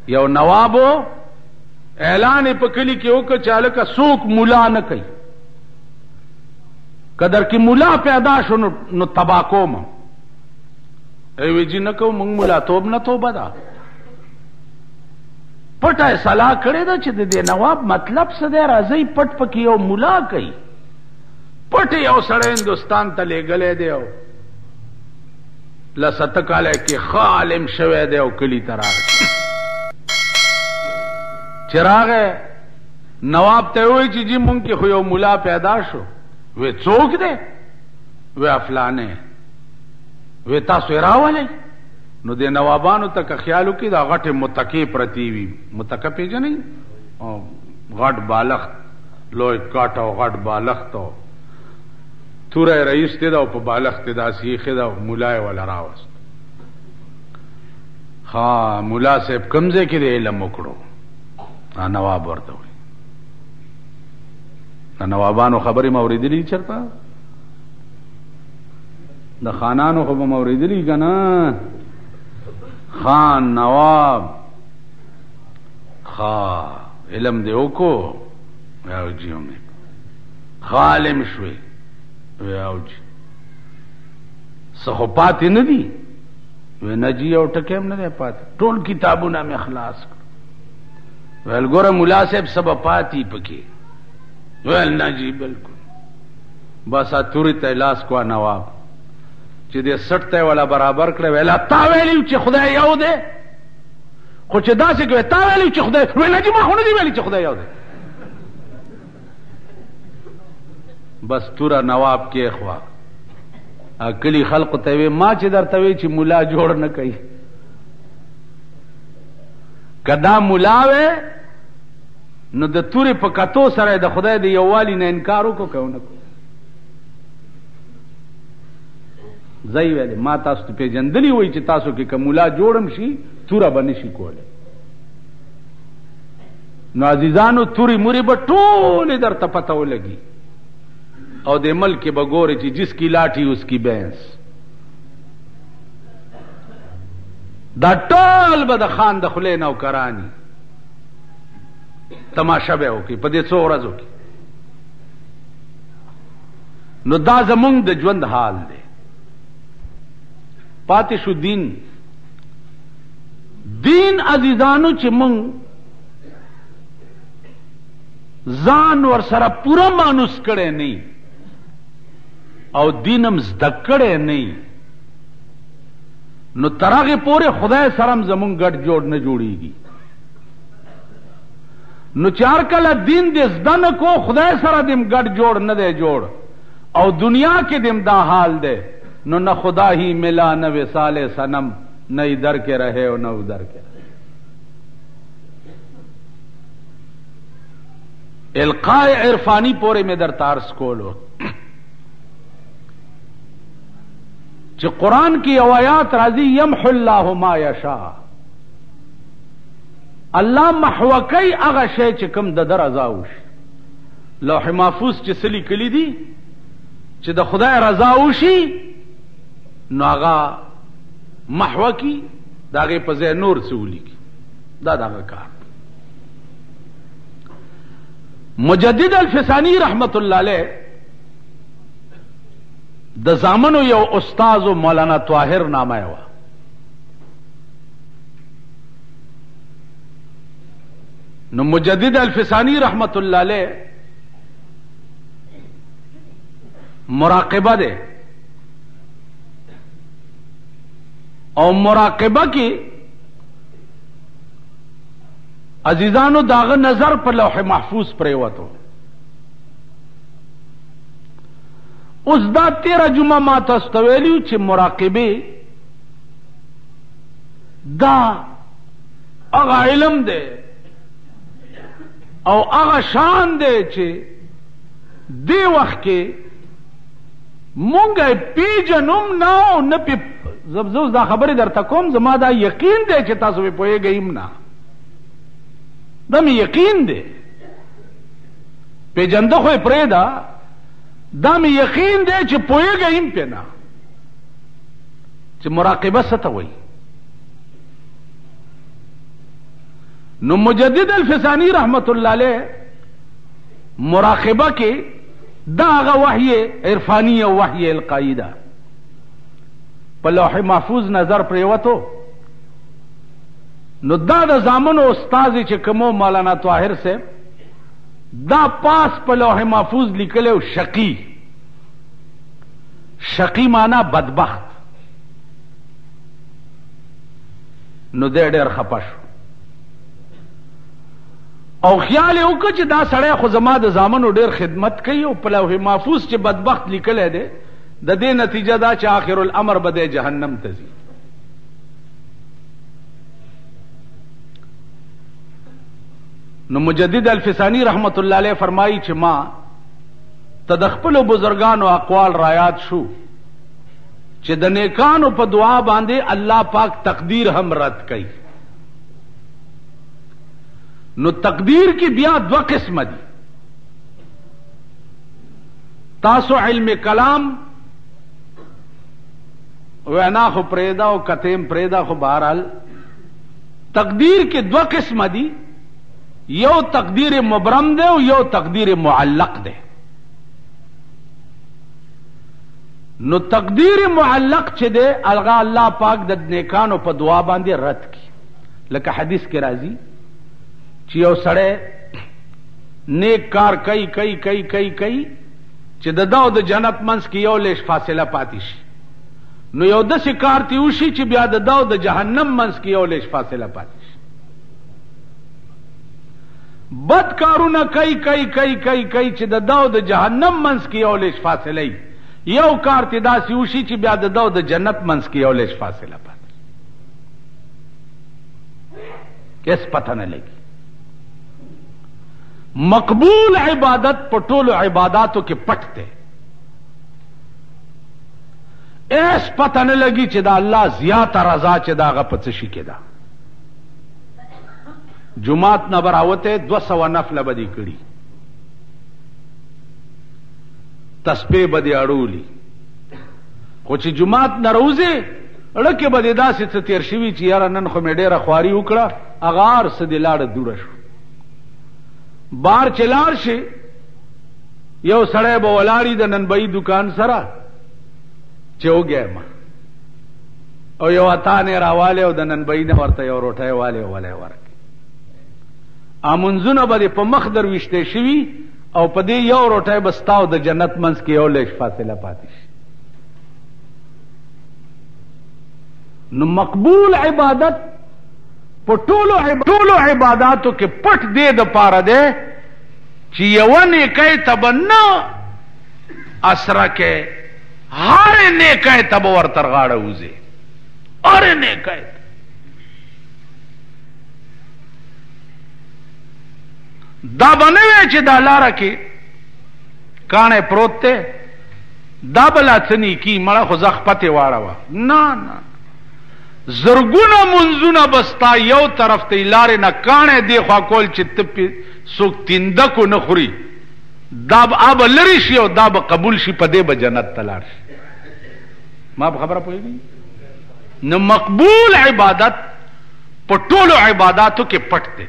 یو نوابو اعلان په کلی کې وکړ چې هلکه څوک مولا نه کوي، که در کې مولا پیدا شو نو تبا کوم. وی جی نه کوم، موږ مولا توب نه توبه ده. پټه صلاح کړې ده چې د دې نواب مطلب څه دی، راځئ پټ پکې یو مولا کوي. پټ یو سړی هندوستان ته لېږلی دی او لسته کاله کې ښه عالم شوی دی او کلي ته راغی. چې راغی نواب ته ووایي چې جی مونږ کې خو یو مولا پیدا شو. وی څوک دی؟ وی افلانې. وی تاسو یې راولئ. نو د نوابانو ته که خیال وکړي دا غټې متکې پرتې وي. متکه پېژنئ؟ غټ بالښت، لوی کټ او غټ بالښت او توره یې راایستې ده او په بالښت یې داسې ایښې ده او مولا یې وله راوست. ها مولا صاحب کوم ځای کې د علم وکړو؟ نواب ورته وایي. د نوابانو خبرې مې اورېدلي چېرته؟ د خانانو خو به مې اورېدلي که نه؟ خان نواب علم دې وکړو؟ او جی ښه عالم شوې؟ او جی څه خو پاتې نه دي؟ وی نه جی یو ټکی هم نه دی پاتې، ټول کتابونه مې خلاص کړ. ویل ګوره ملا صاحب څه به پاتې پکې؟ ویل نه جی بلکل. بس تورې ته لاس کوا نواب چې دې سټ ته یې والا برابر کړی. ویل تا ویلي چې خدای یو دی؟ خو چې داسې کوې تا ویلي چې خدای؟ ویل نه جی ما خو نه دي ویلي چې خدای یو دی. بس توره نواب کېښوه. کلي خلقو ته وی ما چې درته وی چې مولا جوړ نه کوي، که دا مولا وی نو د تورې په کتو سره د خدای د یووالي نه انکار وکړو که ونه کړو؟ ځای ویلې ما تاسو ته پېژندلي وایي چې تاسو کې که مولا جوړم شي توره به نشي کولی. نو عزیزانو تورې مورې به ټولې درته پته ولګي او د ملک کې به ګورې چې جس کی لاٹھی اس کی بینس. دا ټول به د خان د خولې نوکرانی تماشا به وکړي په دې څو ورځو کې. نو دا زمونږ د ژوند حال دی. پاتې شو دین. دین عزیزانو چې مونږ ځان ور سره پوره مانوس کړی نه او دینم زده کړی نه، نو تر هغې پورې خدای سره هم زمونږ ګډ جوړ نه جوړېږي. نو چې هر کله دین دې زده نه کو خدای سره دې هم ګډ جوړ نه دی جوړ او دنیا کې دې هم دا حال دی، نو نہ خدا ہی ملا نہ وصال صنم، نہ ادھر کے رہے اور نہ ادھر کے رہے. القاء عرفانی پورے میں در تارس کولو چې قرآن کی آیات راضی یمحو اللہ ما یشاء، اللہ محوکی اغا شے چې کم د در رضاوش. لوح محفوظ چې سلی کلی دی چې د خدای رضاوشی نو هغه محوکی داغه په ځای نور سولی کی. دا دغه کار. مجدد الفسانی رحمت الله علیه د زامنو یو استاد مولانا طاهر نامه و. نو مجدد الفسانی رحمت الله علیه مراقبه ده او مراقبه کی عزیزانو داغه نظر پر لوح محفوظ پریوتو. اوس دا 13 جمعه ما تاسو ته ویلو چې مراقبه دا هغه علم دی او هغه شان دی چې دی وخت کې مونږه پیژنوم نه او نه پی زبزوز دا خبرې درته کوم، زما دا یقین دی چې تاسو په پوهېږئ نه، دا مې یقین دی. پیژنده خو یې پرېږده، دا مې یقین دی چې پوهېږئ پې نه چې مراقبه څه ته وایي. نو مجدد الفسانی رحمت اللہ علیہ مراقبہ کے دا آغا وحی عرفانی و وحی القائی دا پا لوح محفوظ نظر پریوتو نو دا زامن و استازی چکمو مولانا طاہر سے دا پاس پا لوح محفوظ لکلے و شقی شقی مانا بدبخت نو دے ډیر خپشو او خیال یو که چې دا سړی خو زما د زامنو ډیر خدمت کوي او په لوح محفوظ چې بدبخت لیکلی دی د دې نتیجه دا چې آخر الامر به دی جهنم ته ځي. نو مجدد الفسانی رحمت الله علیه فرمایي چې ما ته د خپلو بزرګانو اقوال رایاد شو چې د نیکانو په دعا باندې الله پاک تقدیر هم رد کوي. نو تقدیر کی بیا دو قسم دی. تاسو علم کلام وینا خو پریدا او کتیم پریدا خو بہرحال تقدیر کے دو قسم دی. یو تقدیر مبرم دے او یو تقدیر معلق دے. نو تقدیر معلق چھ دے الغا اللہ پاک د نیکانو په دعا باندې رد کی. لکه حدیث کے راضی چې یو سړی نیک کار کوي کوي کوي کوي کوي چې د دا او د جنت منځ کې یو لیش فاصله پاتې شي. نو یو داسې کار تی وشي چې بیا د دا او د جهنم منځ کې یو لیش فاصله پاتې شي. بد کارونه کوي کوي کوي کوي کوي چې د دا او د جهنم منځ کې یو لیش فاصله ای یو کار تی داسې وشي چې بیا د دا او د جنت منځ کې یو لیش فاصله پاتې شي. کیس پتہ نه لګي. مقبول عبادت پٹول عباداتوں کے پٹتے ایس پتہ نہ لگی چدا اللہ زیادہ رضا چدا غپتشی کے دا جماعت نہ براوتے 200 نفل بدی کڑی تسبیح بدی اڑولی خوچی جماعت نہ روزے اڑکے بدی دا سے تیر شوی چی یارا نن خو میں ډیره خواری وکړه اغار سدی لاړ دور شو. بار چلار شي یو سړی به ولاړی د ننبئی دکان سره چې وګیا ما او یو اتانه راواله او د ننبئی نه ورته یو روټه واله ورک امنځونه به په مخ درويشته شوی او په دې یو روټه بستاو د جنت منځ کې یو لیش فاصله پاتې شي. نو مقبول عبادت ټولو عباداتو کې پټ دې د پاره ده چې یو نیکای تبنا اسره کې هر نیکای تب ورتر غاړه وځي هر نیکای دا بنوي چې دا لاره کې کانه پروت ته دا بلا څنی کی مړه خو زخ پته واړه نه نه زرګونه منځونه بستا یو طرف ته لارې نه کانه دی خوا کول چې تپی سوک تیندکو نه خوري دا اب لری شي او دا به قبول شي په دې به جنت تلار شي. ما خبره پوهیږي. نو مقبول عبادت په ټولو عبادتو کې پټ دی.